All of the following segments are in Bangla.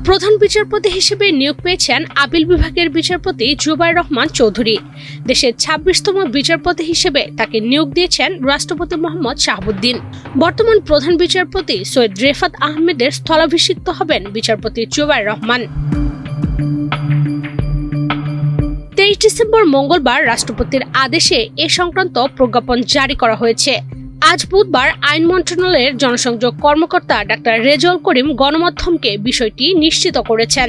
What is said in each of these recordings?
প্রধান বিচারপতি হিসেবে নিয়োগ পেয়েছেন আপিল বিভাগের বিচারপতি জুবায়ের রহমান চৌধুরী। দেশের ২৬তম বিচারপতি হিসেবে তাকে নিয়োগ দিয়েছেন রাষ্ট্রপতি মোহাম্মদ শাহাবুদ্দিন। বর্তমান প্রধান বিচারপতি সৈয়দ রেফাত আহমেদের স্থলাভিষিক্ত হবেন বিচারপতি জুবায়ের রহমান। ২৩ ডিসেম্বর মঙ্গলবার রাষ্ট্রপতির আদেশে এ সংক্রান্ত প্রজ্ঞাপন জারি করা হয়েছে। আজ বুধবার আইন মন্ত্রণালয়ের জনসংযোগ কর্মকর্তা ডাক্তার রেজাউল করিম গণমাধ্যমকে বিষয়টি নিশ্চিত করেছেন।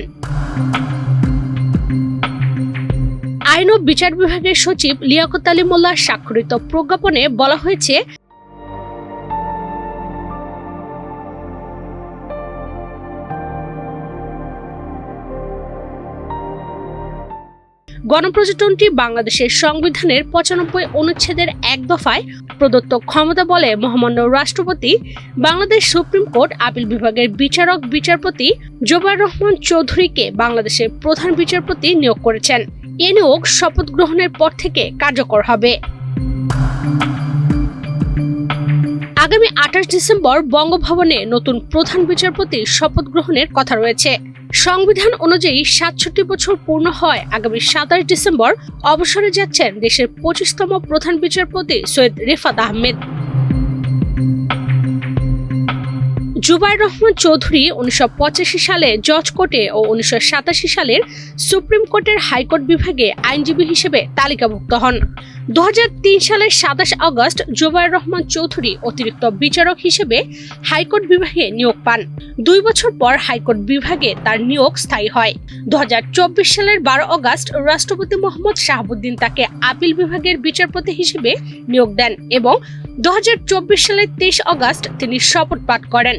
আইন ও বিচার বিভাগের সচিব লিয়াকত আলী মোল্লার স্বাক্ষরিত প্রজ্ঞাপনে বলা হয়েছে, গণপ্রজাতন্ত্রী বাংলাদেশের সংবিধানের ৯৫ অনুচ্ছেদের ১ দফায় প্রদত্ত ক্ষমতা বলে মহামান্য রাষ্ট্রপতি বাংলাদেশ সুপ্রিম কোর্ট আপিল বিভাগের বিচারপতি জুবায়ের রহমান চৌধুরীকে বাংলাদেশের প্রধান বিচারপতি নিয়োগ করেছেন। এ নিয়োগ শপথ গ্রহণের পর থেকে কার্যকর হবে। আগামী ২৮ ডিসেম্বর বঙ্গভবনে নতুন প্রধান বিচারপতির শপথ গ্রহণের কথা রয়েছে। সংবিধান অনুযায়ী ৬৭ বছর পূর্ণ হয় আগামী ২৭ ডিসেম্বর অবসরে যাচ্ছেন দেশের ২৫তম প্রধান বিচারপতি সৈয়দ রেফাত আহমেদ। জুবায়ের রহমান চৌধুরী ১৯৮৫ সালে জজ কোর্টে ও ১৯৮৭ সালের সুপ্রিম কোর্টের হাইকোর্ট বিভাগে আইনজীবী হিসেবে তালিকাভুক্ত হন। ২০০৩ সালের ২৭ আগস্ট জুবায়ের রহমান চৌধুরী অতিরিক্ত বিচারক হিসেবে হাইকোর্ট বিভাগে নিয়োগ পান। ২ বছর পর হাইকোর্ট বিভাগে তার নিয়োগ স্থায়ী হয়। ২০২৪ সালের ১২ আগস্ট রাষ্ট্রপতি মোহাম্মদ শাহাবুদ্দিন তাকে আপিল বিভাগের বিচারপতি হিসেবে নিয়োগ দেন এবং ২০২৪ সালের ২৩ আগস্ট তিনি শপথ পাঠ করেন।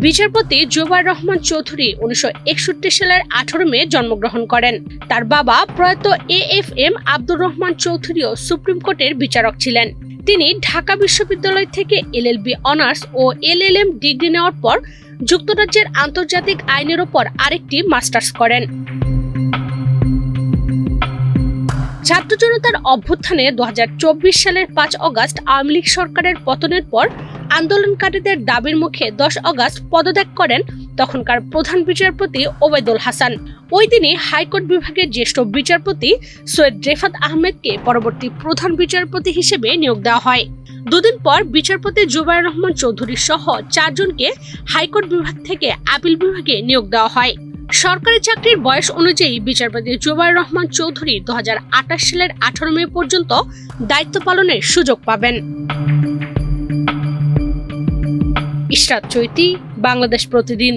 বিচারপতি জুবায়ের রহমান চৌধুরী ১৯৬১ সালের ১৮ মে জন্মগ্রহণ করেন। তার বাবা প্রয়াত AFM আব্দুর রহমান চৌধুরীও সুপ্রিম কোর্টের বিচারক ছিলেন। তিনি ঢাকা বিশ্ববিদ্যালয় থেকে LLB অনার্স ও LLM ডিগ্রি নেওয়ার পর যুক্তরাজ্যের আন্তর্জাতিক আইনের ওপর আরেকটি মাস্টার্স করেন। ছাত্র জনতার অভ্যুত্থানে ২০২৪ সালের ৫ আগস্ট আওয়ামী লীগ সরকারের পতনের পর আন্দোলনকারীদের দাবির মুখে ১০ আগস্ট পদত্যাগ করেন তখনকার প্রধান বিচারপতি ওবায়দুল হাসান। ওই দিনই হাইকোর্ট বিভাগের জ্যেষ্ঠ বিচারপতি সৈয়দ রেফাত আহমেদকে পরবর্তী প্রধান বিচারপতি হিসেবে নিয়োগ দেওয়া হয়। দুদিন পর বিচারপতি জুবায়ের রহমান চৌধুরী সহ ৪ জনকে হাইকোর্ট বিভাগ থেকে আপিল বিভাগে নিয়োগ দেওয়া হয়। সরকারি চাকরির বয়স অনুযায়ী বিচারপতি জুবায়ের রহমান চৌধুরী ২০২৮ সালের ১৮ মে পর্যন্ত দায়িত্ব পালনের সুযোগ পাবেন। ইশরাত চৈতি, বাংলাদেশ প্রতিদিন।